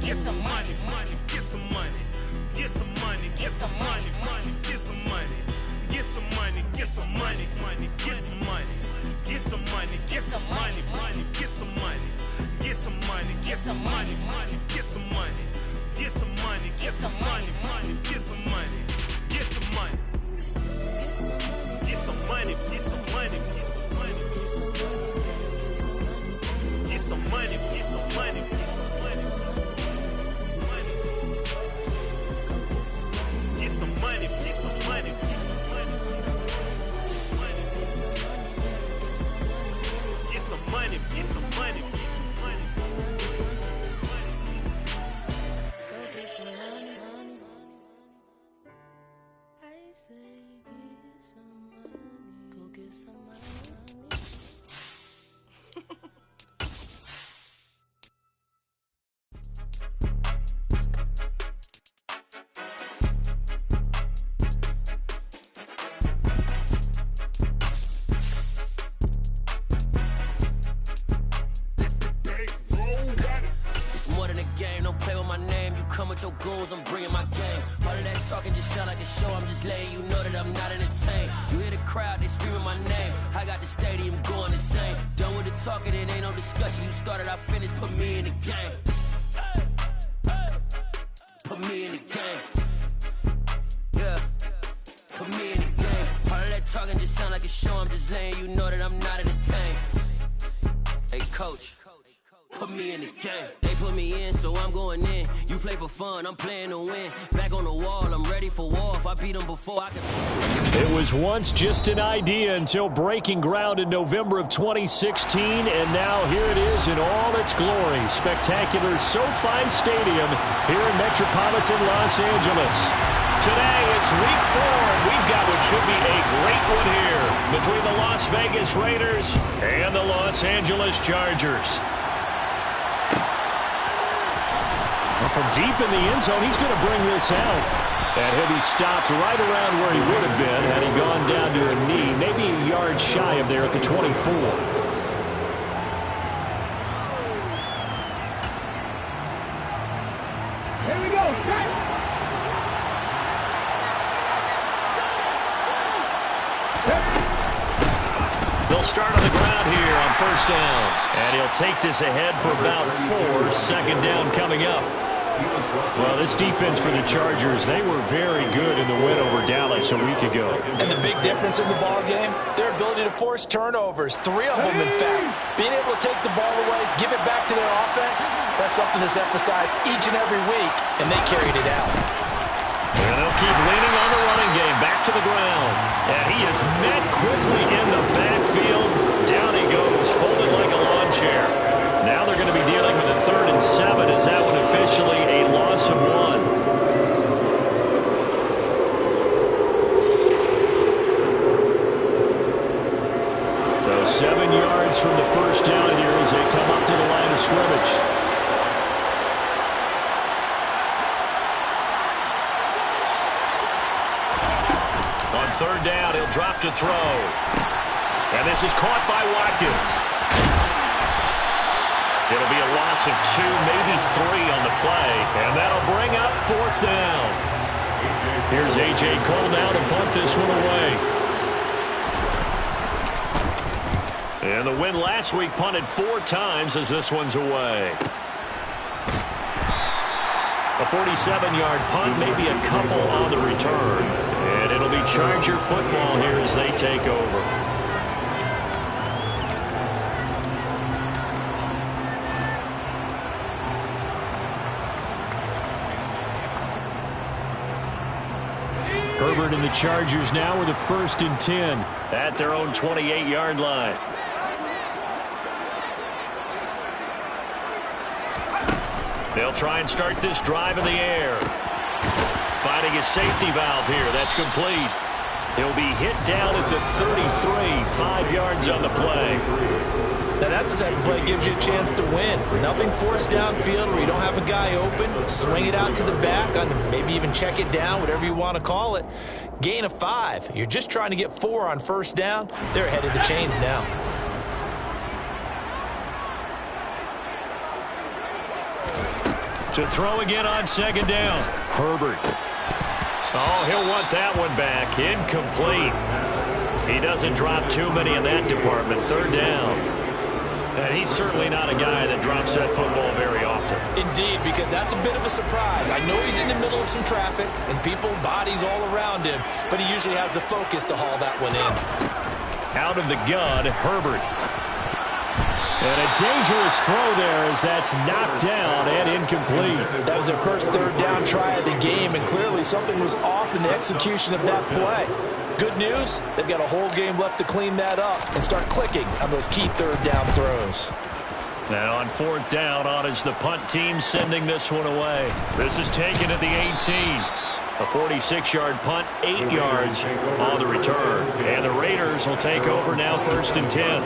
get some money, money, get some money, get some money, get some money, money, get some money, get some money, get some money, money, get some money, get some money, get some money, money, get some money, get some money, get some money, money, get some money, get some money, get some money, money, get some money, get some money, get some money, get some money, get some money, get some money, get some money, get some money. Get some money, get some money, get some money, get some money, get some money. Go get some money, money. I say get some money. Go get some money. Come with your goons, I'm bringing my game. All of that talking just sound like a show. I'm just letting you know that I'm not entertained. You hear the crowd, they screaming my name. I got the stadium going insane. Done with the talking, it ain't no discussion. You started, I finished, put me in the game. Put me in the game. Yeah, put me in the game. All of that talking just sound like a show. I'm just letting you know that I'm not entertained. Hey, coach. Put me in the game. They put me in, so I'm going in. You play for fun, I'm playing to win. Back on the wall, I'm ready for war. If I beat them before, I can... It was once just an idea until breaking ground in November of 2016, and now here it is in all its glory. Spectacular SoFi Stadium here in metropolitan Los Angeles. Today, it's week 4, and we've got what should be a great one here between the Las Vegas Raiders and the Los Angeles Chargers. From deep in the end zone, he's going to bring this out. And he'll be stopped right around where he would have been had he gone down to a knee, maybe a yard shy of there at the 24. Here we go. They'll start on the ground here on first down. And he'll take this ahead for about 4. Second down coming up. Well, this defense for the Chargers, they were very good in the win over Dallas a week ago. And the big difference in the ball game, their ability to force turnovers, 3 of them in fact. Being able to take the ball away, give it back to their offense, that's something that's emphasized each and every week, and they carried it out. And they'll keep leaning on the running game, back to the ground. And he is met quickly in the backfield. Down he goes, folded like a lawn chair. Now they're going to be dealing with a 3rd and 7. Is that one officially a loss of 1? So 7 yards from the first down here as they come up to the line of scrimmage. On 3rd down, he'll drop to throw. And this is caught by Watkins. It'll be a loss of 2, maybe 3 on the play, and that'll bring up 4th down. Here's A.J. Cole now to punt this one away. And the win last week punted 4 times as this one's away. A 47-yard punt, maybe a couple on the return. And it'll be Charger football here as they take over. Herbert and the Chargers now with a 1st and 10 at their own 28-yard line. They'll try and start this drive in the air. Finding a safety valve here. That's complete. He'll be hit down at the 33, 5 yards on the play. Now that's the type of play that gives you a chance to win. Nothing forced downfield where you don't have a guy open. Swing it out to the back, maybe even check it down, whatever you want to call it. Gain of 5. You're just trying to get 4 on first down. They're ahead of the chains now. To throw again on second down. Herbert. Oh, he'll want that one back. Incomplete. He doesn't drop too many in that department. Third down. And he's certainly not a guy that drops that football very often. Indeed, because that's a bit of a surprise. I know he's in the middle of some traffic and people, bodies all around him, but he usually has the focus to haul that one in. Out of the gun, Herbert. And a dangerous throw there as that's knocked down and incomplete. That was their first third down try of the game, and clearly something was off in the execution of that play. Good news, they've got a whole game left to clean that up and start clicking on those key third down throws. And on fourth down, on is the punt team sending this one away. This is taken at the 18. A 46-yard punt, 8 yards on the return. And the Raiders will take over now, 1st and 10.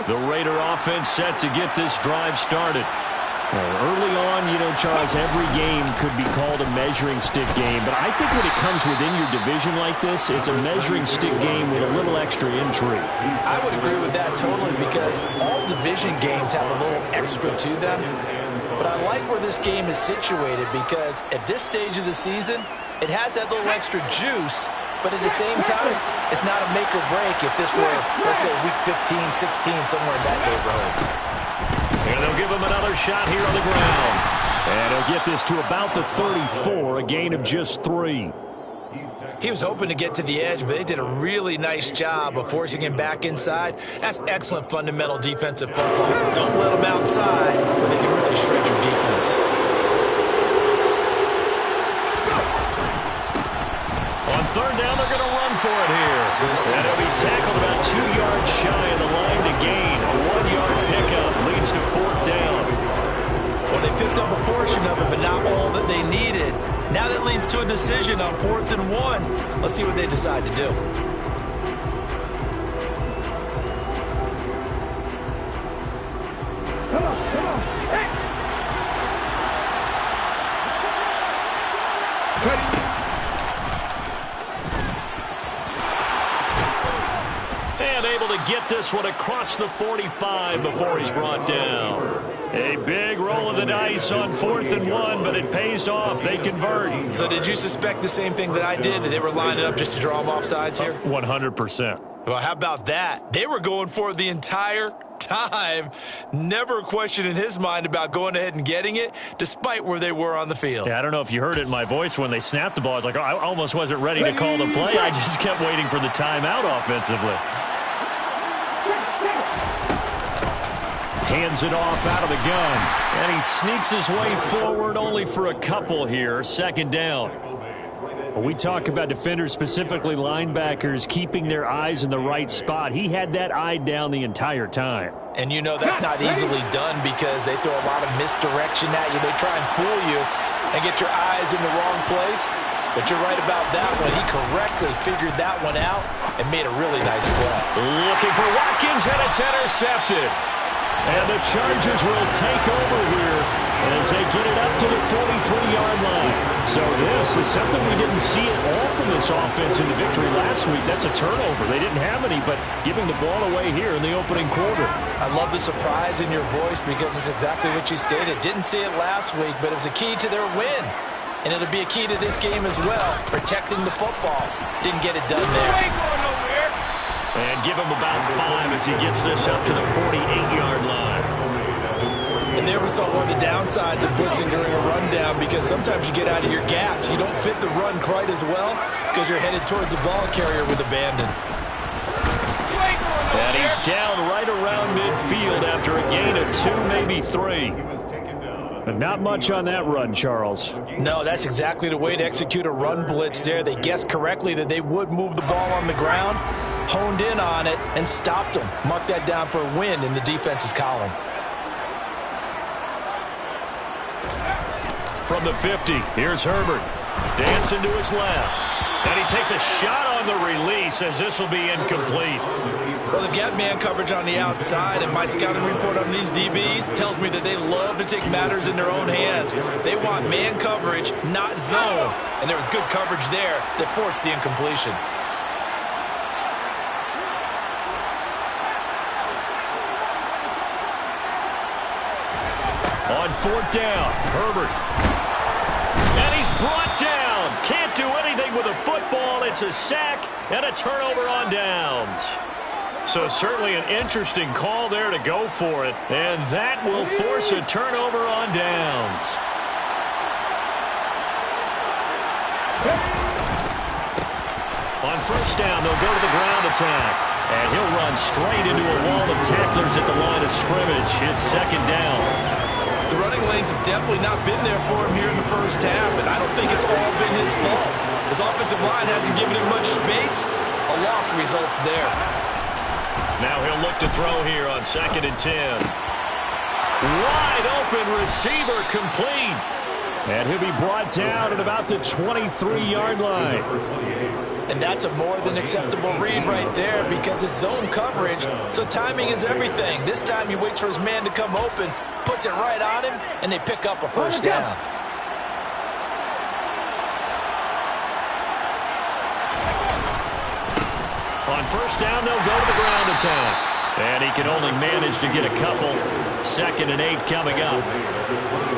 The Raider offense set to get this drive started. Early on, you know, Charles, every game could be called a measuring stick game. But I think when it comes within your division like this, it's a measuring stick game with a little extra intrigue. I would agree with that totally because all division games have a little extra to them. But I like where this game is situated because at this stage of the season, it has that little extra juice. But at the same time, it's not a make or break if this were, let's say, week 15, 16, somewhere in that neighborhood. And they'll give him another shot here on the ground. And he'll get this to about the 34, a gain of just 3. He was hoping to get to the edge, but they did a really nice job of forcing him back inside. That's excellent fundamental defensive football. Don't let them outside where they can really shred your defense. On third down, they're going to run for it here. And he'll be tackled about 2 yards shy of the line to gain. A 1-yard pickup leads to fourth down. Well, they picked up a portion of it, but not all that they needed. Now that leads to a decision on 4th and 1. Let's see what they decide to do. Come on. Hey. And able to get this one across the 45 before he's brought down. A big roll of the dice on 4th and 1, but it pays off. They convert. So did you suspect the same thing that I did, that they were lining up just to draw them off sides here? 100%. Well, how about that? They were going for it the entire time. Never a question in his mind about going ahead and getting it, despite where they were on the field. Yeah, I don't know if you heard it in my voice when they snapped the ball. I was like, oh, I almost wasn't ready to call the play. I just kept waiting for the timeout offensively. Hands it off out of the gun. And he sneaks his way forward only for a couple here. 2nd down. When we talk about defenders, specifically linebackers, keeping their eyes in the right spot, he had that eye down the entire time. And you know that's not easily done because they throw a lot of misdirection at you. They try and fool you and get your eyes in the wrong place. But you're right about that one. He correctly figured that one out and made a really nice play. Looking for Watkins, and it's intercepted. And the Chargers will take over here as they get it up to the 43-yard line. So this is something we didn't see at all from this offense in the victory last week. That's a turnover. They didn't have any, but giving the ball away here in the opening quarter. I love the surprise in your voice because it's exactly what you stated. Didn't see it last week, but it was a key to their win. And it'll be a key to this game as well, protecting the football. Didn't get it done there. And give him about 5 as he gets this up to the 48-yard line. And there we saw one of the downsides of blitzing during a rundown because sometimes you get out of your gaps. You don't fit the run quite as well because you're headed towards the ball carrier with abandon. And he's down right around midfield after a gain of 2, maybe 3. But not much on that run, Charles. No, that's exactly the way to execute a run blitz there. They guessed correctly that they would move the ball on the ground, honed in on it, and stopped them. Mark that down for a win in the defense's column. From the 50, here's Herbert. Dancing to his left. And he takes a shot on the release as this will be incomplete. Well, they've got man coverage on the outside, and my scouting report on these DBs tells me that they love to take matters in their own hands. They want man coverage, not zone. And there was good coverage there that forced the incompletion. On 4th down, Herbert. And he's brought down. Can't do anything with a football. It's a sack and a turnover on downs. So certainly an interesting call there to go for it. And that will force a turnover on downs. On 1st down, they'll go to the ground attack. And he'll run straight into a wall of tacklers at the line of scrimmage. It's 2nd down. The running lanes have definitely not been there for him here in the first half, and I don't think it's all been his fault. His offensive line hasn't given him much space. A loss results there. Now he'll look to throw here on 2nd and 10. Wide open receiver complete. And he'll be brought down at about the 23-yard line. And that's a more than acceptable read right there because it's zone coverage, so timing is everything. This time he waits for his man to come open, puts it right on him, and they pick up a 1st down. On 1st down, they'll go to the ground attack. And he can only manage to get a couple. 2nd and 8 coming up.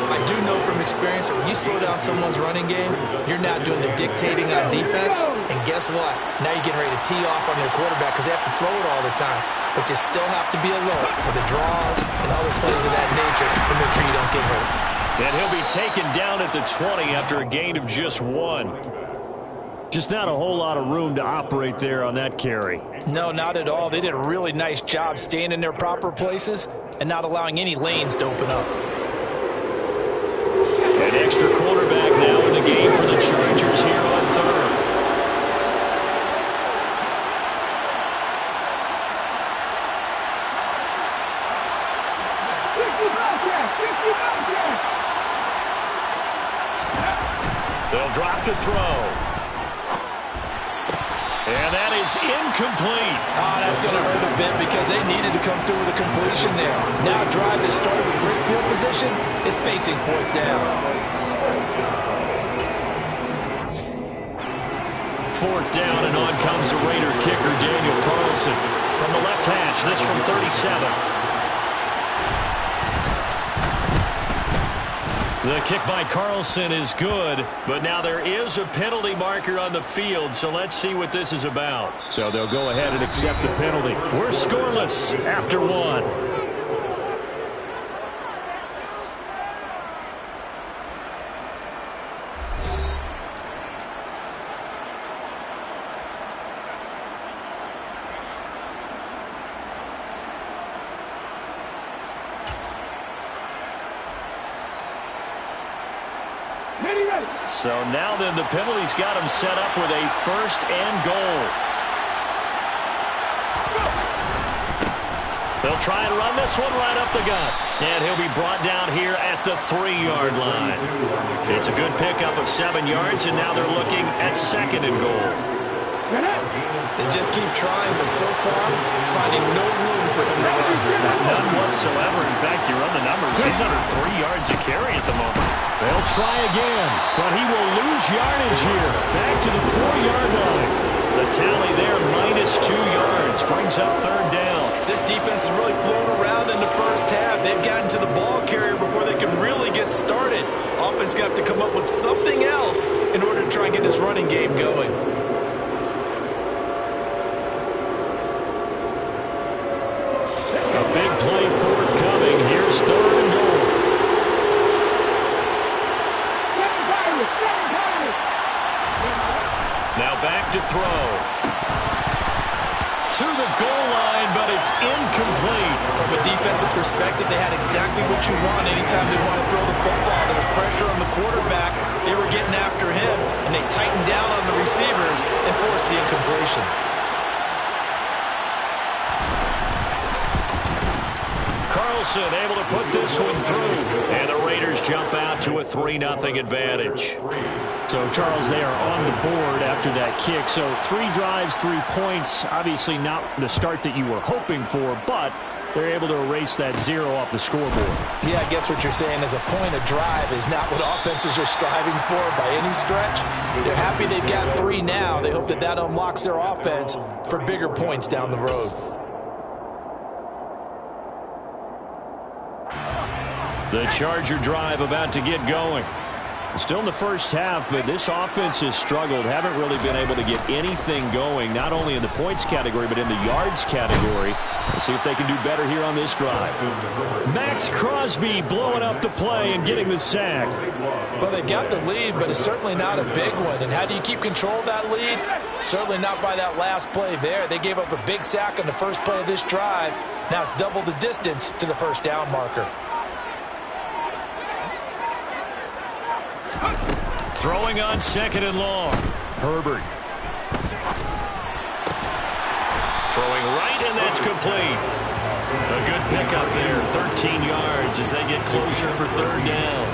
I do know from experience that when you slow down someone's running game, you're not doing the dictating on defense. And guess what? Now you're getting ready to tee off on their quarterback because they have to throw it all the time. But you still have to be alert for the draws and other plays of that nature to make sure you don't get hurt. And he'll be taken down at the 20 after a gain of just 1. Just not a whole lot of room to operate there on that carry. No, not at all. They did a really nice job staying in their proper places and not allowing any lanes to open up. An extra quarterback now in the game for the Chargers here on 3rd. They'll drop to throw. And that is incomplete. Oh, that's going to hurt a bit because they needed to come through with a completion there. Now a drive that started with great field position is facing 4th down. 4th down, and on comes the Raider kicker, Daniel Carlson. From the left hash, this from 37. The kick by Carlson is good, but now there is a penalty marker on the field, so let's see what this is about. So they'll go ahead and accept the penalty. We're scoreless after 1. So now then, the penalty's got him set up with a 1st and goal. They'll try and run this one right up the gut. And he'll be brought down here at the 3-yard line. It's a good pickup of 7 yards, and now they're looking at 2nd and goal. They just keep trying, but so far, finding no room for him to run. None whatsoever. In fact, you run the numbers. He's under 3 yards a carry at the moment. They'll try again, but he will lose yardage here. Back to the 4-yard line. The tally there, -2 yards, brings up 3rd down. This defense has really flown around in the first half. They've gotten to the ball carrier before they can really get started. Offense got to come up with something else in order to try and get this running game going. A big play forthcoming. Here's 3rd and goal. Now back to throw. To the goal line, but it's incomplete. From a defensive perspective, they had exactly what you want anytime they want to throw the football. There was pressure on the quarterback. They were getting after him, and they tightened down on the receivers and forced the incompletion. Carlson able to put this one through. And the Raiders jump out to a 3-0 advantage. So, Charles, they are on the board after that kick. So 3 drives, 3 points. Obviously not the start that you were hoping for, but they're able to erase that 0 off the scoreboard. Yeah, I guess what you're saying is a point of drive is not what offenses are striving for by any stretch. They're happy they've got 3 now. They hope that that unlocks their offense for bigger points down the road. The Charger drive about to get going. Still in the first half, but this offense has struggled. Haven't really been able to get anything going, not only in the points category, but in the yards category. We'll see if they can do better here on this drive. Max Crosby blowing up the play and getting the sack. Well, they got the lead, but it's certainly not a big one. And how do you keep control of that lead? Certainly not by that last play there. They gave up a big sack on the first play of this drive. Now it's double the distance to the first down marker. Throwing on 2nd and long. Herbert. Throwing right, and that's complete. A good pickup there. 13 yards as they get closer for 3rd down.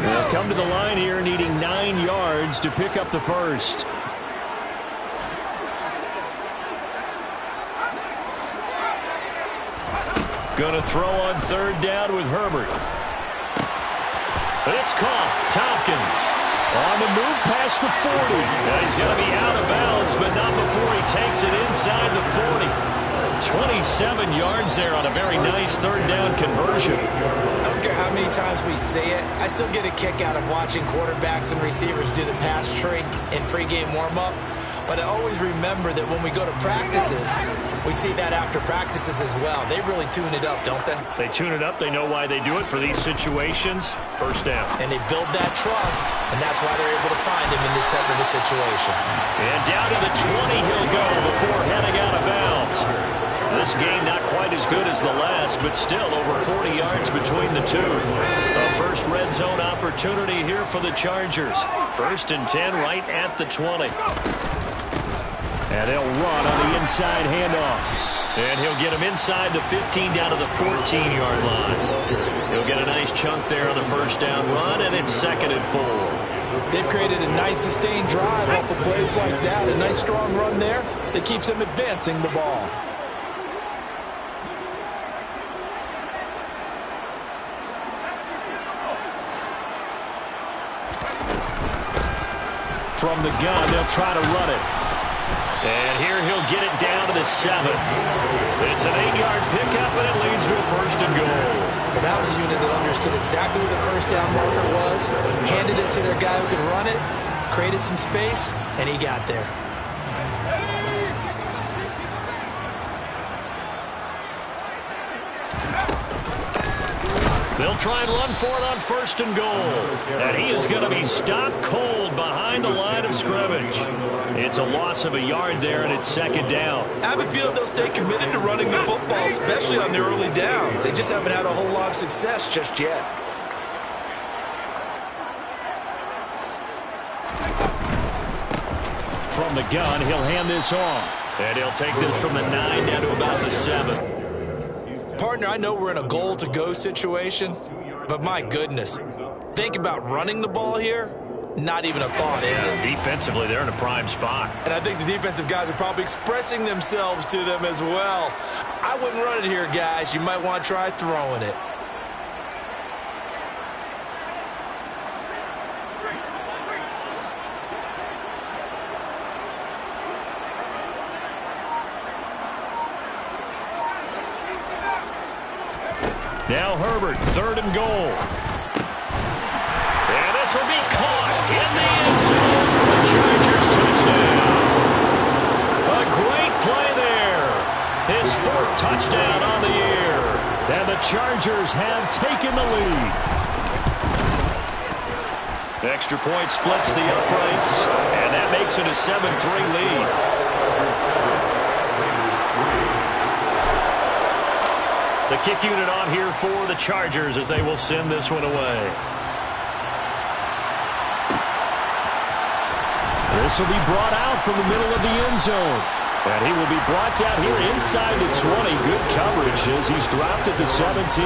They'll come to the line here needing 9 yards to pick up the first. Going to throw on 3rd down with Herbert. It's caught. Tompkins on the move past the 40. Now he's going to be out of bounds, but not before he takes it inside the 40. 27 yards there on a very nice 3rd down conversion. I don't care how many times we say it, I still get a kick out of watching quarterbacks and receivers do the pass tree in pregame warm-up. But I always remember that when we go to practices, we see that after practices as well. They really tune it up, don't they? They tune it up. They know why they do it for these situations. First down. And they build that trust, and that's why they're able to find him in this type of a situation. And down to the 20 he'll go before heading out of bounds. This game not quite as good as the last, but still over 40 yards between the two. A first red zone opportunity here for the Chargers. 1st and 10 right at the 20. And they'll run on the inside handoff. And he'll get him inside the 15 down to the 14-yard line. He'll get a nice chunk there on the first down run, and it's 2nd and 4. They've created a nice sustained drive off of plays like that. A nice strong run there that keeps them advancing the ball. From the gun, they'll try to run it. And here he'll get it down to the 7. It's an 8-yard pickup, and it leads to a 1st and goal. Well, that was a unit that understood exactly where the first down marker was, handed it to their guy who could run it, created some space, and he got there. They'll try and run for it on 1st and goal. And he is going to be stopped cold behind the line of scrimmage. It's a loss of a yard there, and it's 2nd down. I have a feeling they'll stay committed to running the football, especially on their early downs. They just haven't had a whole lot of success just yet. From the gun, he'll hand this off. And he'll take this from the 9 down to about the 7. Partner, I know we're in a goal-to-go situation, but my goodness, think about running the ball here. Not even a thought, is it? Defensively, they're in a prime spot. And I think the defensive guys are probably expressing themselves to them as well. I wouldn't run it here, guys. You might want to try throwing it. Now Herbert, 3rd and goal. And this will be caught in the end zone for the Chargers touchdown. A great play there. His 4th touchdown on the year. And the Chargers have taken the lead. Extra point splits the uprights, and that makes it a 7-3 lead. The kick unit on here for the Chargers as they will send this one away. This will be brought out from the middle of the end zone. And he will be brought down here inside the 20. Good coverage as he's dropped at the 17.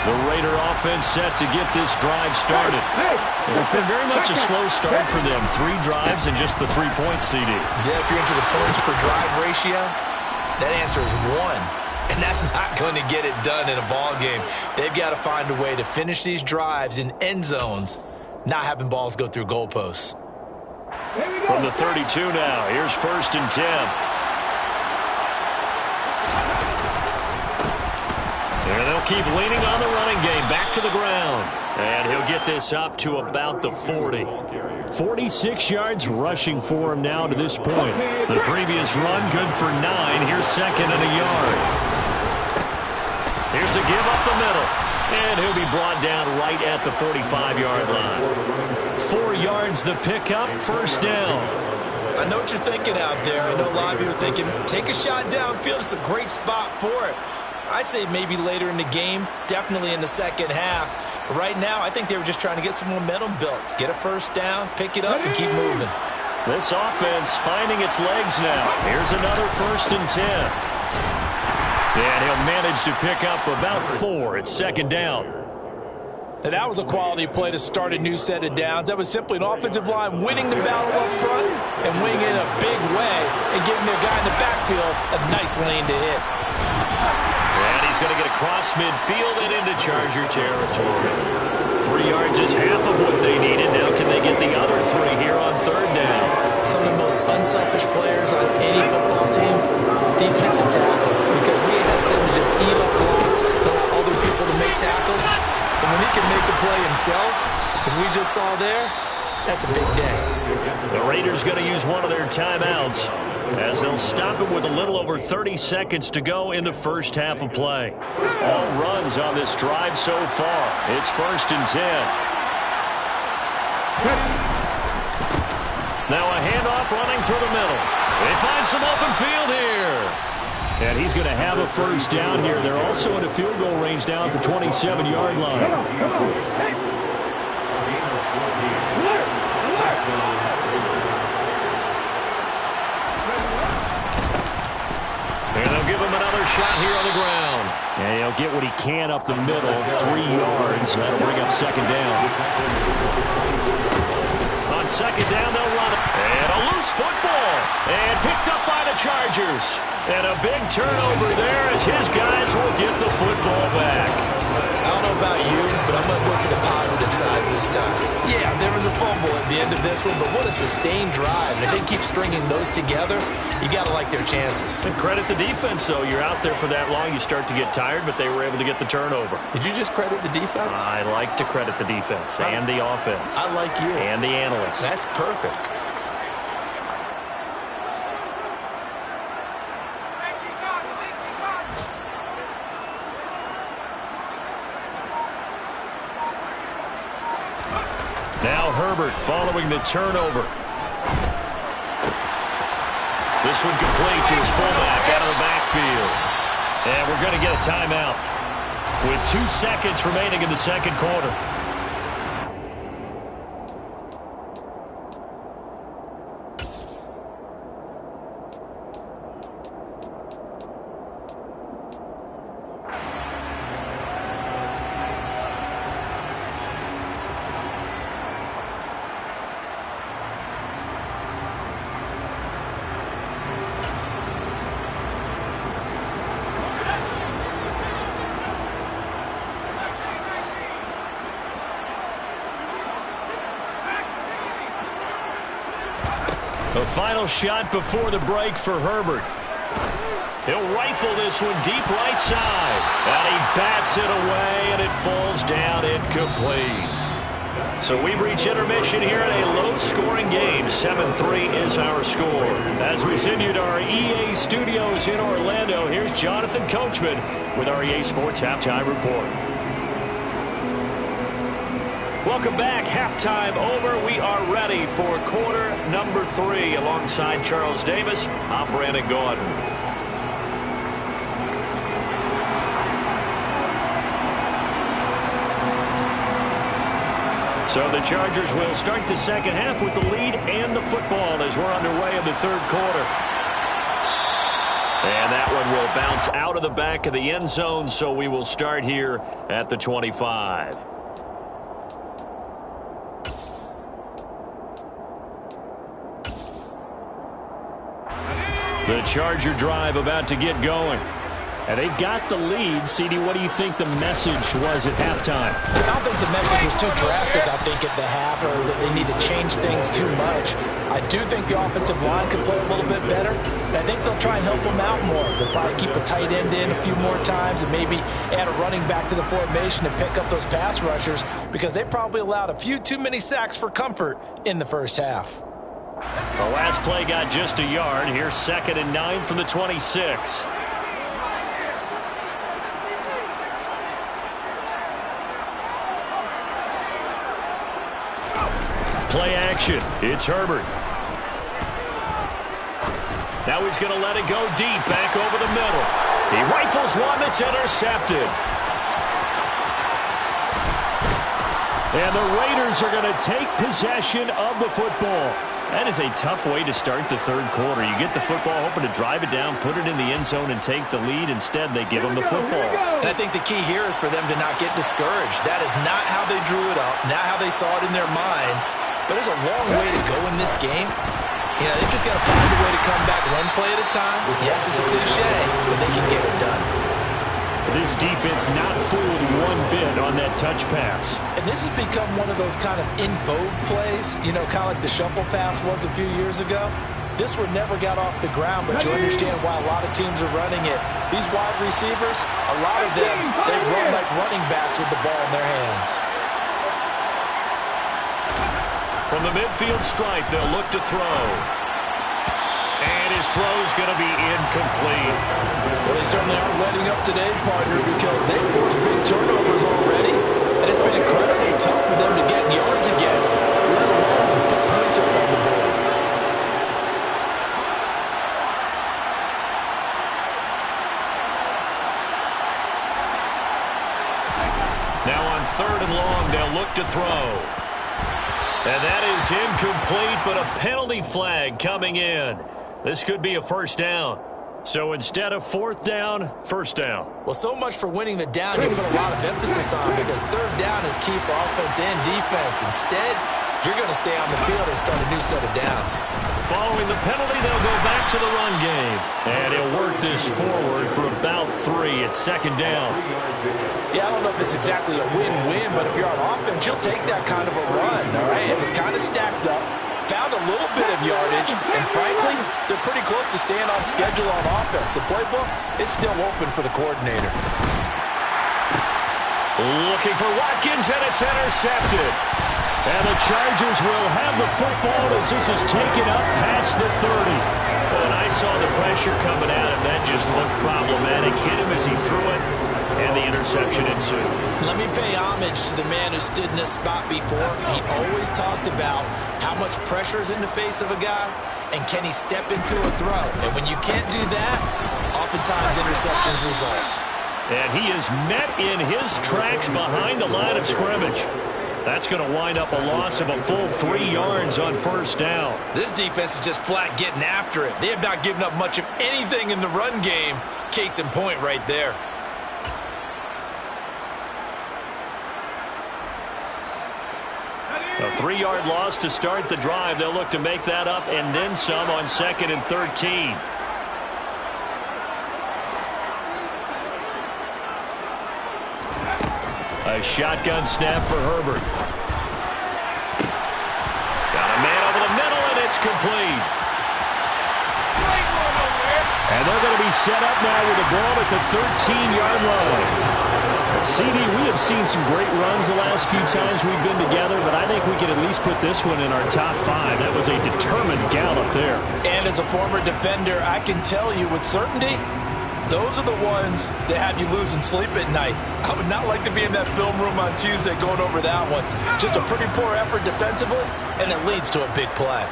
The Raider offense set to get this drive started. It's been very much a slow start for them. 3 drives and just the 3-point CD. Yeah, if you're into the points per drive ratio, that answer is 1. And that's not going to get it done in a ball game. They've got to find a way to finish these drives in end zones, not having balls go through goalposts. From the 32 now, here's 1st and 10. And they'll keep leaning on the running game. Back to the ground. And he'll get this up to about the 40. 46 yards rushing for him now to this point. The previous run good for 9. Here's 2nd and a yard. Here's a give up the middle. And he'll be brought down right at the 45-yard line. 4 yards the pickup, 1st down. I know what you're thinking out there. I know a lot of you are thinking, take a shot downfield. It's a great spot for it. I'd say maybe later in the game, definitely in the second half. But right now, I think they were just trying to get some momentum built. Get a 1st down, pick it up, and keep moving. This offense finding its legs now. Here's another 1st and 10. And he'll manage to pick up about 4. It's 2nd down. Now, that was a quality play to start a new set of downs. That was simply an offensive line winning the battle up front and winning in a big way and giving their guy in the backfield a nice lane to hit. And he's going to get across midfield and into Charger territory. 3 yards is half of what they needed. Now can they get the other 3 here on 3rd down? Some of the most unselfish players on any football team, defensive tackles, because we ask them to just eat up blocks, allow other people to make tackles. And when he can make a play himself, as we just saw there, that's a big day. The Raiders going to use one of their timeouts as they'll stop it with a little over 30 seconds to go in the first half of play. All runs on this drive so far. It's 1st and 10. Now a handoff running through the middle. They find some open field here. And he's going to have a 1st down here. They're also in a field goal range down at the 27-yard line. And they'll give him another shot here on the ground. And he'll get what he can up the middle, 3 yards. That'll bring up 2nd down. On 2nd down, they'll run it. And a loose football. And picked up by the Chargers. And a big turnover there as his guys will get the football back. I don't know about you, but I'm going to go to the positive side this time. Yeah, there was a fumble at the end of this one, but what a sustained drive. And if they keep stringing those together, you got to like their chances. And credit the defense, though. You're out there for that long, you start to get tired, but they were able to get the turnover. Did you just credit the defense? I like to credit the defense and the offense. I like you. And the analysts. That's perfect. Now Herbert following the turnover. This one complete to his fullback out of the backfield. And we're going to get a timeout with 2 seconds remaining in the second quarter. The final shot before the break for Herbert. He'll rifle this one deep right side. And he bats it away, and it falls down incomplete. So we've reached intermission here in a low-scoring game. 7-3 is our score. As we send you to our EA studios in Orlando, here's Jonathan Coachman with our EA Sports Halftime Report. Welcome back. Halftime over. We are ready for quarter number 3. Alongside Charles Davis, I'm Brandon Gordon. So the Chargers will start the second half with the lead and the football as we're underway in the third quarter. And that one will bounce out of the back of the end zone, so we will start here at the 25. The Charger drive about to get going. And they've got the lead. CD, what do you think the message was at halftime? I don't think the message was too drastic, I think, at the half, or that they need to change things too much. I do think the offensive line could play a little bit better. And I think they'll try and help them out more. They'll probably keep a tight end in a few more times and maybe add a running back to the formation to pick up those pass rushers, because they probably allowed a few too many sacks for comfort in the first half. The last play got just a yard. Here's 2nd and 9 from the 26. Play action. It's Herbert. Now he's going to let it go deep, back over the middle. He rifles one that's intercepted. And the Raiders are going to take possession of the football. That is a tough way to start the third quarter. You get the football, hoping to drive it down, put it in the end zone, and take the lead. Instead, they give them the football. And I think the key here is for them to not get discouraged. That is not how they drew it up, not how they saw it in their minds. But there's a long way to go in this game. You know, they've just got to find a way to come back one play at a time. Yes, it's a cliche, but they can get it done. This defense not fooled one bit on that touch pass. And this has become one of those kind of in vogue plays, you know, kind of like the shuffle pass was a few years ago. This one never got off the ground, but you understand why a lot of teams are running it. These wide receivers, a lot of them, they run like running backs with the ball in their hands. From the midfield stripe, they'll look to throw. And his throw is going to be incomplete. Well, they certainly aren't letting up today, partner, because they've forced big turnovers already. And it's been incredibly tough for them to get yards against, let alone put points up on the board. Now on 3rd and long, they'll look to throw. And that is incomplete, but a penalty flag coming in. This could be a first down. So instead of 4th down, 1st down. Well, so much for winning the down you put a lot of emphasis on, because 3rd down is key for offense and defense. Instead, you're going to stay on the field and start a new set of downs. Following the penalty, they'll go back to the run game. And he'll work this forward for about 3 at 2nd down. Yeah, I don't know if it's exactly a win-win, but if you're on offense, you'll take that kind of a run, all right? It was kind of stacked up, found a little bit of yardage, and frankly, they're pretty close to staying on schedule on offense. The playbook is still open for the coordinator. Looking for Watkins, and it's intercepted. And the Chargers will have the football as this is taken up past the 30. And I saw the pressure coming at him. That just looked problematic. Hit him as he threw it, and the interception ensued. Let me pay homage to the man who stood in this spot before. He always talked about how much pressure is in the face of a guy, and can he step into a throw. And when you can't do that, oftentimes interceptions result. And he is met in his tracks behind the line of scrimmage. That's going to wind up a loss of a full 3 yards on 1st down. This defense is just flat getting after it. They have not given up much of anything in the run game. Case in point right there. A 3-yard loss to start the drive. They'll look to make that up and then some on 2nd and 13. A shotgun snap for Herbert. Got a man over the middle, and it's complete. And they're going to be set up now with the ball at the 13-yard line. CD, we have seen some great runs the last few times we've been together, but I think we can at least put this one in our top 5. That was a determined gallop there. And as a former defender, I can tell you with certainty, those are the ones that have you losing sleep at night. I would not like to be in that film room on Tuesday going over that one. Just a pretty poor effort defensively, and it leads to a big play.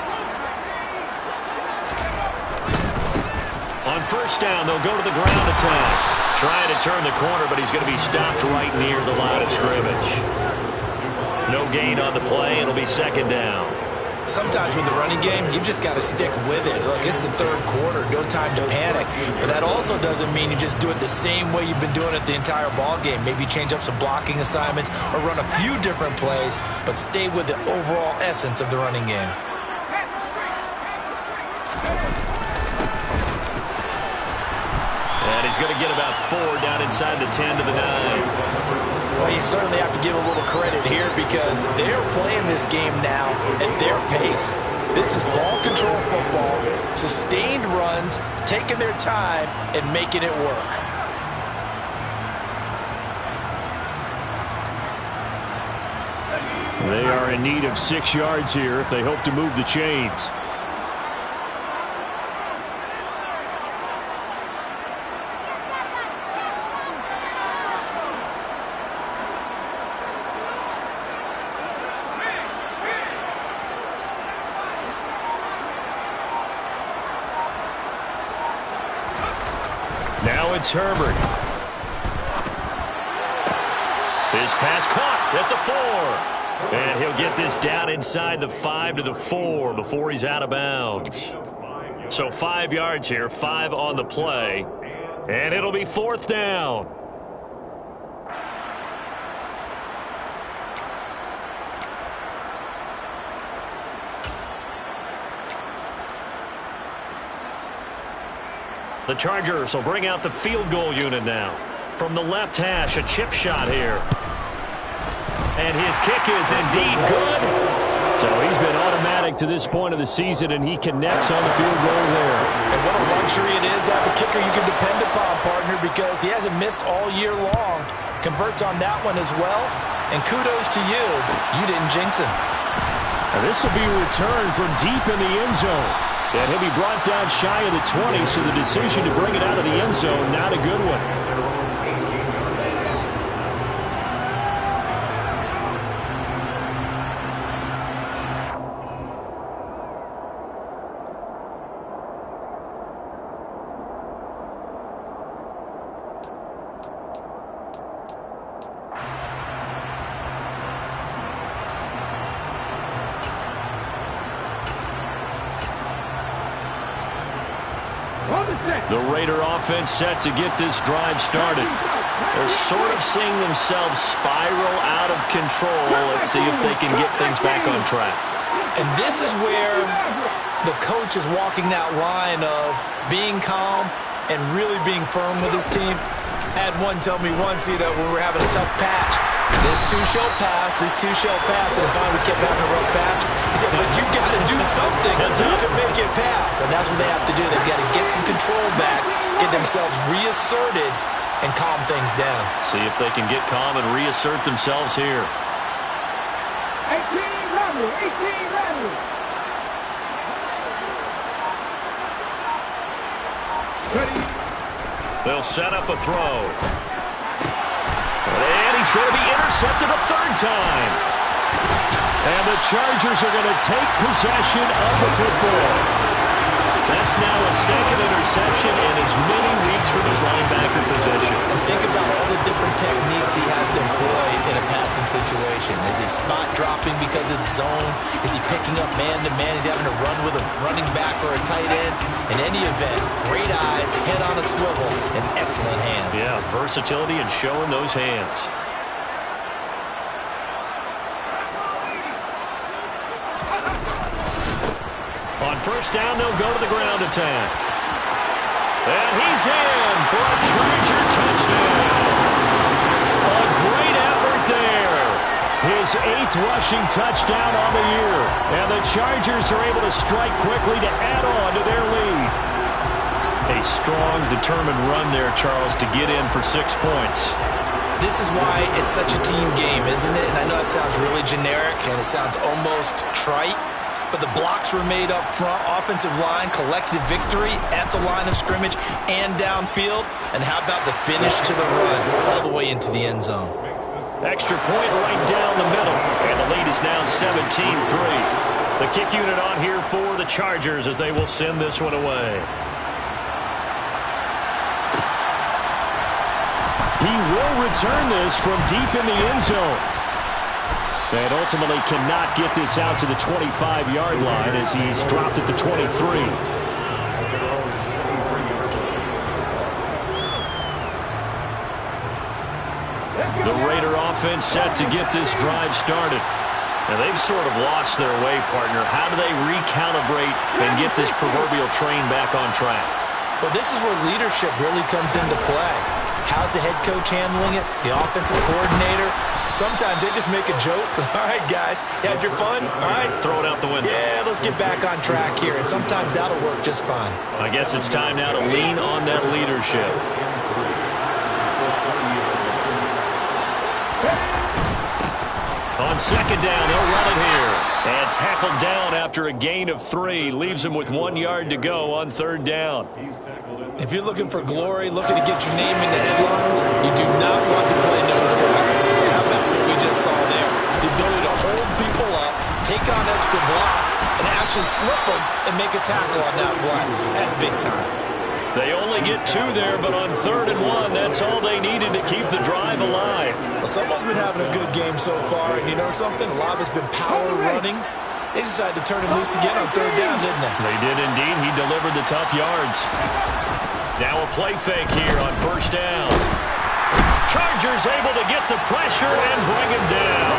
On 1st down, they'll go to the ground attack. Trying to turn the corner, but he's going to be stopped right near the line of scrimmage. No gain on the play. It'll be 2nd down. Sometimes with the running game, you've just got to stick with it. Look, it's the 3rd quarter, no time to panic. But that also doesn't mean you just do it the same way you've been doing it the entire ball game. Maybe change up some blocking assignments or run a few different plays, but stay with the overall essence of the running game. And he's going to get about 4 down inside the 10 to the 9. Well, you certainly have to give a little credit here because they're playing this game now at their pace. This is ball control football, sustained runs, taking their time, and making it work. They are in need of 6 yards here if they hope to move the chains. Now it's Herbert. His pass caught at the 4. And he'll get this down inside the 5 to the 4 before he's out of bounds. So 5 yards here, 5 on the play. And it'll be 4th down. The Chargers will bring out the field goal unit now. From the left hash, a chip shot here. And his kick is indeed good. So he's been automatic to this point of the season, and he connects on the field goal there. And what a luxury it is to have a kicker you can depend upon, partner, because he hasn't missed all year long. Converts on that one as well. And kudos to you. You didn't jinx him. And this will be a return from deep in the end zone. And he'll be brought down shy of the 20, so the decision to bring it out of the end zone, not a good one. The Raider offense set to get this drive started. They're sort of seeing themselves spiral out of control. Let's see if they can get things back on track. And this is where the coach is walking that line of being calm and really being firm with his team. I had one tell me once, when we were having a tough patch, this too shall pass, and if we kept having a rough patch, he said, but you got to do something to make it pass, and that's what they have to do. They've got to get some control back, get themselves reasserted, and calm things down. See if they can get calm and reassert themselves here. 18 ready. They'll set up a throw. And he's going to be intercepted a 3rd time. And the Chargers are going to take possession of the football. That's now a 2nd interception in as many weeks from his linebacker position. Think about all the different techniques he has to employ in a passing situation. Is he spot dropping because it's zone? Is he picking up man-to-man? Is he having to run with a running back or a tight end? In any event, great eyes, head on a swivel, and excellent hands. Yeah, versatility and showing those hands. On 1st down, they'll go to the ground attack. And he's in for a Charger touchdown. A great effort there. His 8th rushing touchdown on the year. And the Chargers are able to strike quickly to add on to their lead. A strong, determined run there, Charles, to get in for 6 points. This is why it's such a team game, isn't it? And I know it sounds really generic and it sounds almost trite, but the blocks were made up front, offensive line, collective victory at the line of scrimmage and downfield. And how about the finish to the run all the way into the end zone? Extra point right down the middle. And the lead is now 17-3. The kick unit on here for the Chargers as they will send this one away. He will return this from deep in the end zone. And ultimately cannot get this out to the 25-yard line as he's dropped at the 23. The Raider offense set to get this drive started. And they've sort of lost their way, partner. How do they recalibrate and get this proverbial train back on track? Well, this is where leadership really comes into play. How's the head coach handling it? The offensive coordinator? Sometimes they just make a joke. All right, guys, you had your fun? All right. Throw it out the window. Yeah, let's get back on track here. And sometimes that'll work just fine. I guess it's time now to lean on that leadership. On second down, they'll run it here. And tackled down after a gain of 3. Leaves him with 1 yard to go on third down. If you're looking for glory, looking to get your name in the headlines, you do not want to play nose tackle. How about what we just saw there? The ability to hold people up, take on extra blocks, and actually slip them and make a tackle on that play. That's big time. They only get 2 there, but on 3rd and 1, that's all they needed to keep the drive alive. Well, someone's been having a good game so far, and you know something? A lot of it's been power running. They decided to turn him loose again on 3rd down, didn't they? They did indeed. He delivered the tough yards. Now a play fake here on 1st down. Chargers able to get the pressure and bring him down.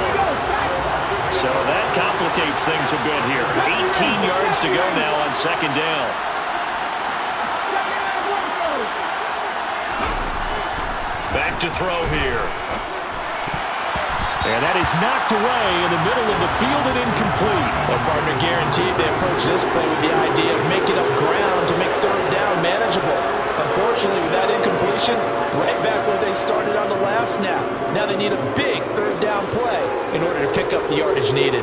So that complicates things a bit here. 18 yards to go now on 2nd down. Back to throw here. And that is knocked away in the middle of the field and incomplete. Well, partner, guaranteed they approach this play with the idea of making up ground to make 3rd down manageable. Unfortunately, with that incompletion, right back where they started on the last snap. Now they need a big 3rd down play in order to pick up the yardage needed.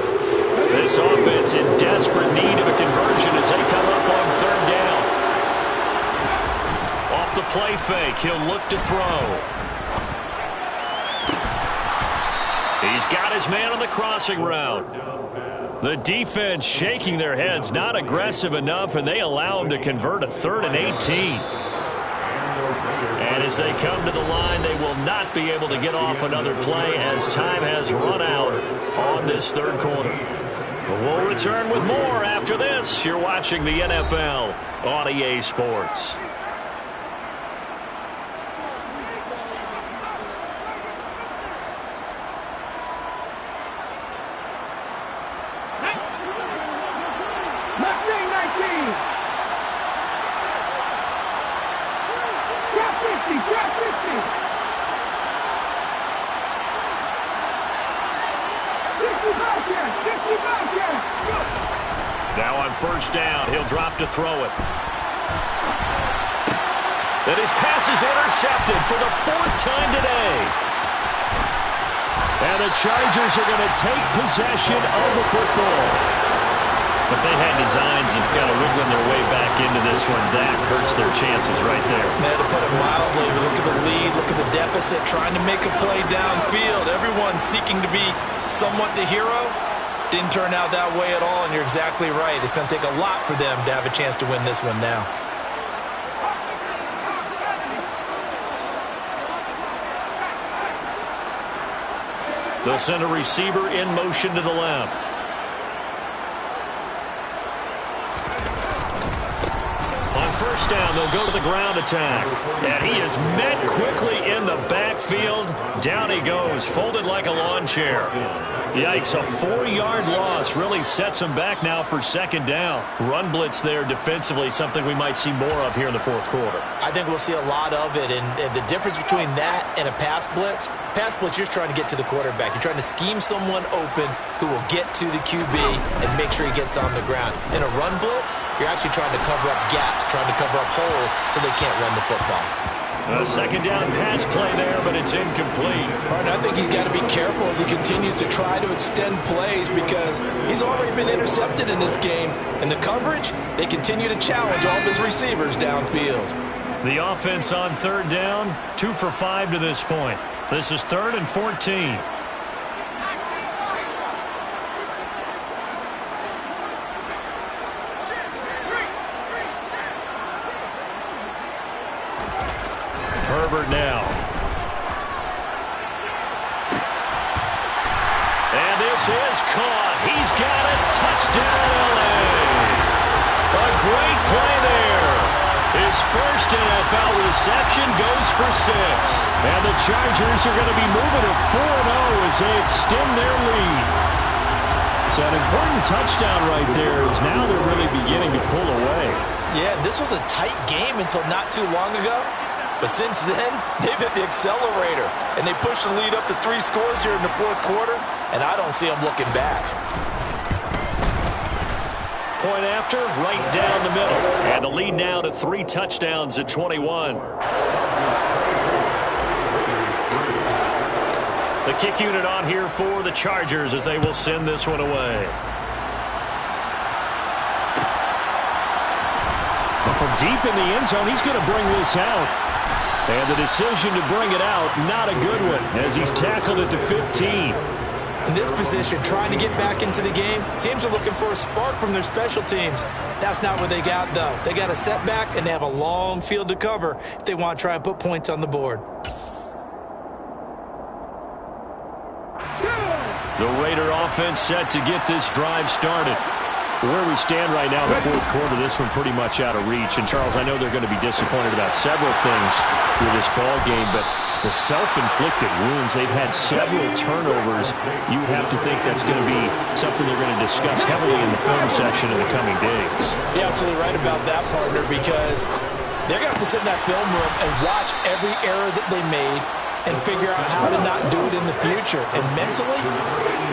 This offense in desperate need of a conversion as they come up on 3rd down. Off the play fake, he'll look to throw. He's got his man on the crossing route. The defense shaking their heads, not aggressive enough, and they allow him to convert a 3rd and 18. And as they come to the line, they will not be able to get off another play as time has run out on this 3rd quarter. We'll return with more after this. You're watching the NFL on EA Sports. Now on 1st down, he'll drop to throw it. And his pass is intercepted for the 4th time today. And the Chargers are going to take possession of the football. If they had designs of kind of wiggling their way back into this one, that hurts their chances right there. Man, to put it mildly, look at the lead, look at the deficit, trying to make a play downfield. Everyone seeking to be somewhat the hero. Didn't turn out that way at all, and you're exactly right. It's going to take a lot for them to have a chance to win this one now. They'll send a receiver in motion to the left. On 1st down, they'll go to the ground attack. And he is met quickly in the backfield. Down he goes, folded like a lawn chair. Yikes, a 4-yard loss really sets him back now for 2nd down. Run blitz there defensively, something we might see more of here in the 4th quarter. I think we'll see a lot of it, and the difference between that and a pass blitz, you're just trying to get to the quarterback. You're trying to scheme someone open who will get to the QB and make sure he gets on the ground. In a run blitz, you're actually trying to cover up gaps, trying to cover up holes so they can't run the football. A 2nd down pass play there, but it's incomplete. Partner, I think he's got to be careful as he continues to try to extend plays because he's already been intercepted in this game. And the coverage, they continue to challenge all of his receivers downfield. The offense on 3rd down, 2 for 5 to this point. This is 3rd and 14. Herbert now. And this is caught. He's got it. Touchdown, L.A. A great play there. His first NFL reception goes for 6. And the Chargers are going to be moving to 4-0 as they extend their lead. So an important touchdown right there is now they're really beginning to pull away. Yeah, this was a tight game until not too long ago. But since then, they've hit the accelerator. And they pushed the lead up to 3 scores here in the fourth quarter. And I don't see them looking back. Point after, right down the middle. And the lead now to 3 touchdowns at 21. The kick unit on here for the Chargers as they will send this one away. But from deep in the end zone, he's going to bring this out. And the decision to bring it out, not a good one, as he's tackled at the 15. In this position, trying to get back into the game, teams are looking for a spark from their special teams. That's not what they got, though. They got a setback, and they have a long field to cover if they want to try and put points on the board. The Raider offense set to get this drive started. Where we stand right now in the fourth quarter, this one pretty much out of reach. And, Charles, I know they're going to be disappointed about several things with this ball game, but the self-inflicted wounds, they've had several turnovers. You have to think that's going to be something they're going to discuss heavily in the film section in the coming days. You're absolutely right about that, partner, because they're going to have to sit in that film room and watch every error that they made and figure out how to not do it in the future. And mentally,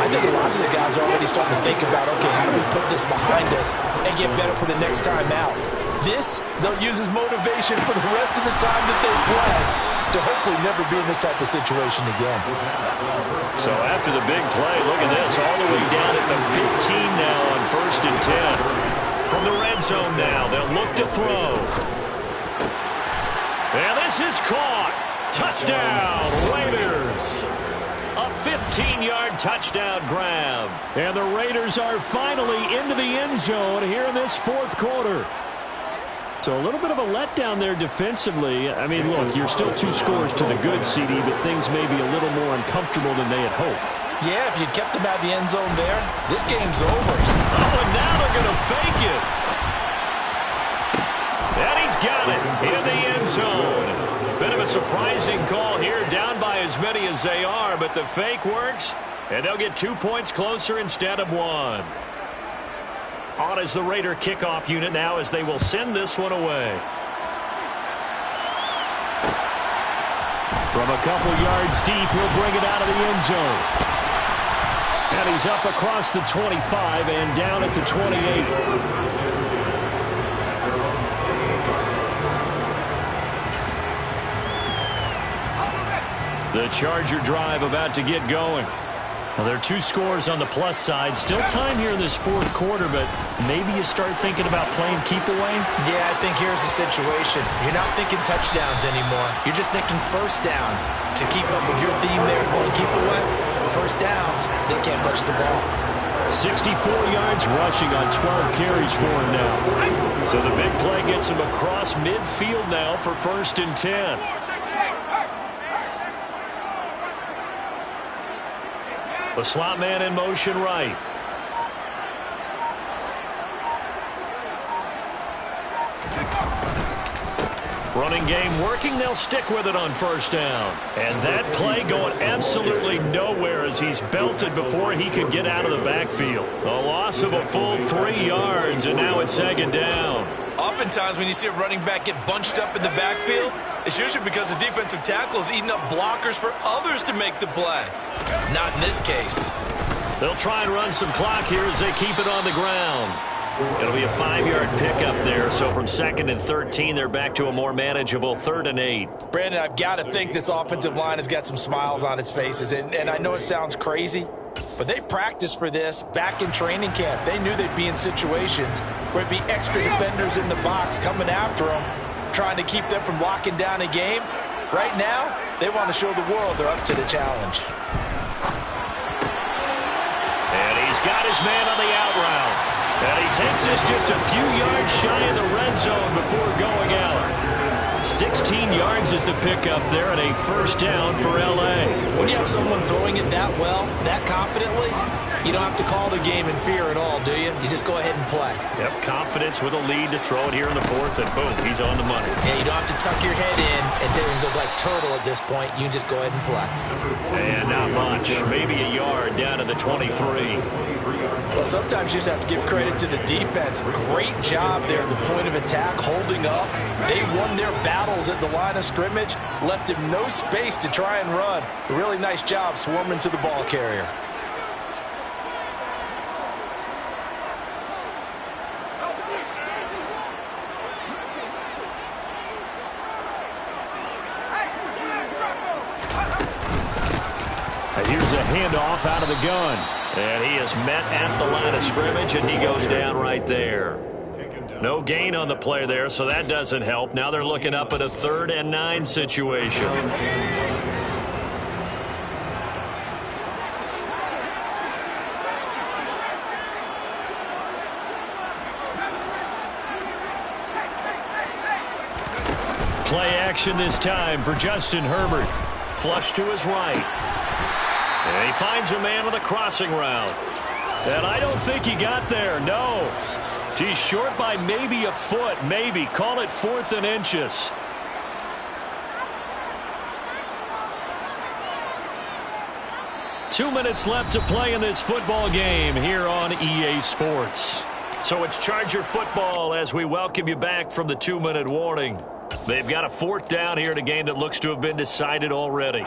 I think a lot of the guys are already starting to think about, okay, how do we put this behind us and get better for the next time out? This, they'll use as motivation for the rest of the time that they play to hopefully never be in this type of situation again. So after the big play, look at this, all the way down at the 15 now on 1st and 10. From the red zone now, they'll look to throw. And this is caught. Touchdown, Raiders. A 15-yard touchdown grab. And the Raiders are finally into the end zone here in this fourth quarter. So a little bit of a letdown there defensively. I mean, look, you're still 2 scores to the good, CD, but things may be a little more uncomfortable than they had hoped. Yeah, if you'd kept them out of the end zone there, this game's over. Oh, and now they're going to fake it. And he's got it in the end zone. Bit of a surprising call here, down by as many as they are, but the fake works, and they'll get 2 points closer instead of 1. On is the Raider kickoff unit now as they will send this one away. From a couple yards deep, he'll bring it out of the end zone. And he's up across the 25 and down at the 28. The Charger drive about to get going. Now, there are 2 scores on the plus side. Still time here in this fourth quarter, but maybe you start thinking about playing keep away? Yeah, I think here's the situation. You're not thinking touchdowns anymore. You're just thinking first downs. To keep up with your theme there, playing keep away, first downs, they can't touch the ball. 64 yards rushing on 12 carries for him now. So the big play gets him across midfield now for 1st and 10. The slot man in motion right. Running game working. They'll stick with it on 1st down. And that play going absolutely nowhere as he's belted before he could get out of the backfield. A loss of a full 3 yards, and now it's 2nd down. Oftentimes when you see a running back get bunched up in the backfield, it's usually because the defensive tackle is eating up blockers for others to make the play. Not in this case. They'll try and run some clock here as they keep it on the ground. It'll be a 5-yard pickup there, so from 2nd and 13, they're back to a more manageable 3rd and 8. Brandon, I've got to think this offensive line has got some smiles on its faces, and I know it sounds crazy, but they practiced for this back in training camp. They knew they'd be in situations where it'd be extra defenders in the box coming after them, trying to keep them from locking down a game. Right now, they want to show the world they're up to the challenge. And he's got his man on the out route. And he takes this just a few yards shy of the red zone before going out. 16 yards is the pickup there and a first down for L.A. When you have someone throwing it that well, that confidently, you don't have to call the game in fear at all, do you? You just go ahead and play. Yep, confidence with a lead to throw it here in the fourth, and boom, he's on the money. Yeah, you don't have to tuck your head in and go like turtle at this point. You can just go ahead and play. And not much. Maybe a yard down to the 23. Well, sometimes you just have to give credit to the defense. Great job there at the point of attack, holding up. They won their battles at the line of scrimmage, left him no space to try and run. A really nice job swarming to the ball carrier. Here's a handoff out of the gun. And he is met at the line of scrimmage, and he goes down right there. No gain on the play there, so that doesn't help. Now they're looking up at a 3rd and 9 situation. Play action this time for Justin Herbert. Flush to his right. And he finds a man with a crossing route. And I don't think he got there, no. He's short by maybe a foot, maybe. Call it 4th and inches. Two minutes left to play in this football game here on EA Sports. So it's Charger football as we welcome you back from the 2-minute warning. They've got a 4th down here in a game that looks to have been decided already.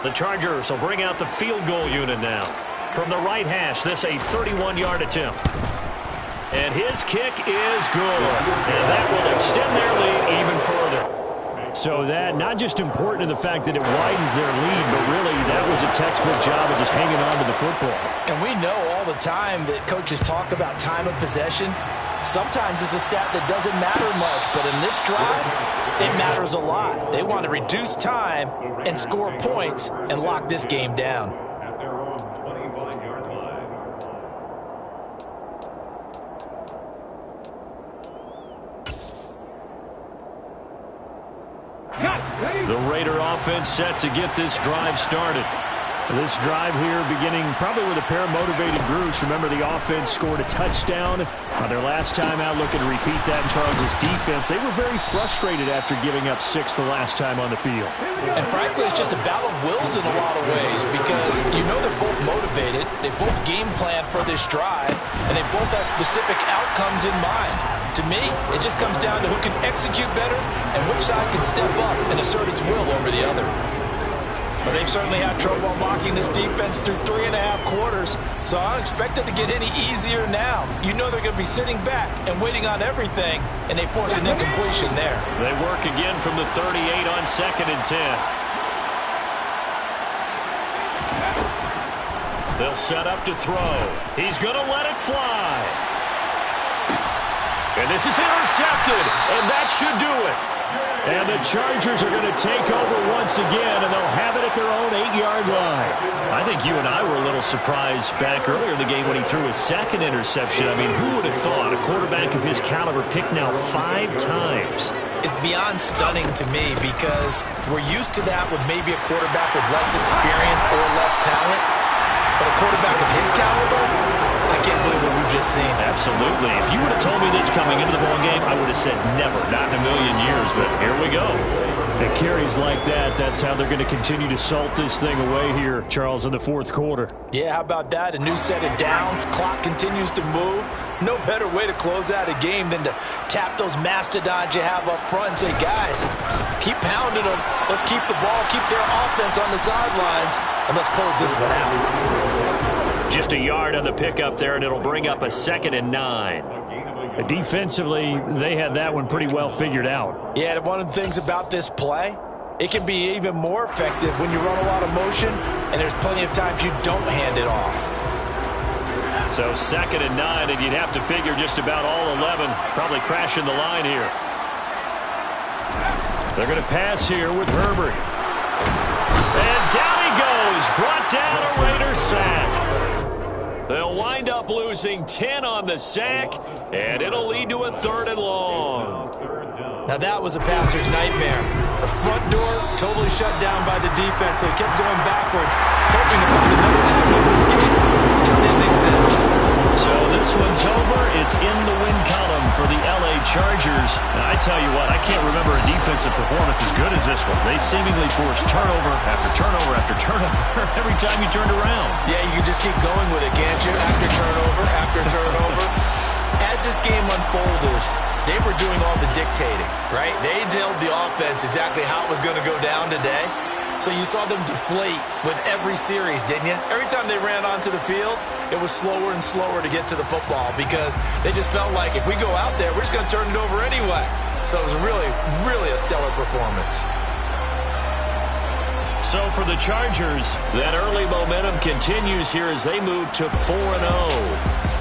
The Chargers will bring out the field goal unit now. From the right hash, this a 31-yard attempt. And his kick is good. And that will extend their lead even further. So that, not just important to the fact that it widens their lead, but really that was a textbook job of just hanging on to the football. And we know all the time that coaches talk about time of possession. Sometimes it's a stat that doesn't matter much, but in this drive, it matters a lot. They want to reduce time and score points and lock this game down. At their own 25-yard line. The Raider offense set to get this drive started. This drive here beginning probably with a pair of motivated groups. Remember, the offense scored a touchdown on their last time out, looking to repeat that in Charles' defense. They were very frustrated after giving up 6 the last time on the field. And frankly, it's just a battle of wills in a lot of ways because you know they're both motivated. They both game plan for this drive, and they both have specific outcomes in mind. To me, it just comes down to who can execute better and which side can step up and assert its will over the other. But they've certainly had trouble unlocking this defense through 3.5 quarters, so I don't expect it to get any easier now. You know they're going to be sitting back and waiting on everything, and they force an incompletion there. They work again from the 38 on 2nd and 10. They'll set up to throw. He's going to let it fly. And this is intercepted, and that should do it. And the Chargers are going to take over once again, and they'll have it at their own 8-yard line. I think you and I were a little surprised back earlier in the game when he threw his 2nd interception. I mean, who would have thought a quarterback of his caliber picked now 5 times? It's beyond stunning to me because we're used to that with maybe a quarterback with less experience or less talent. But a quarterback of his caliber, I can't believe what we've just seen. Absolutely. If you would have told me this coming into the ballgame, I would have said never, not in a million years. But here we go. It carries like that. That's how they're going to continue to salt this thing away here, Charles, in the 4th quarter. Yeah, how about that? A new set of downs. Clock continues to move. No better way to close out a game than to tap those mastodons you have up front and say, guys, keep pounding them. Let's keep the ball, keep their offense on the sidelines, and let's close this one out. Just a yard on the pickup there, and it'll bring up a 2nd and 9. Defensively, they had that one pretty well figured out. Yeah, one of the things about this play, it can be even more effective when you run a lot of motion, and there's plenty of times you don't hand it off. So 2nd and 9, and you'd have to figure just about all 11 probably crashing the line here. They're going to pass here with Herbert. And down he goes, brought down a Raider sack. They'll wind up losing. losing 10 on the sack, and it'll lead to a 3rd and long. Now that was a passer's nightmare. The front door totally shut down by the defense, so he kept going backwards, hoping to find another avenue of escape. It didn't exist. So this one's over. It's in the win column for the LA Chargers. And I tell you what, I can't remember a defensive performance as good as this one. They seemingly forced turnover after turnover after turnover every time you turned around. Yeah, you can just keep going with it, can't you? After turnover, after turnover. As this game unfolded, they were doing all the dictating, right? They told the offense exactly how it was going to go down today. So you saw them deflate with every series, didn't you? Every time they ran onto the field, it was slower and slower to get to the football because they just felt like if we go out there, we're just going to turn it over anyway. So it was really, really a stellar performance. So for the Chargers, that early momentum continues here as they move to 4-0.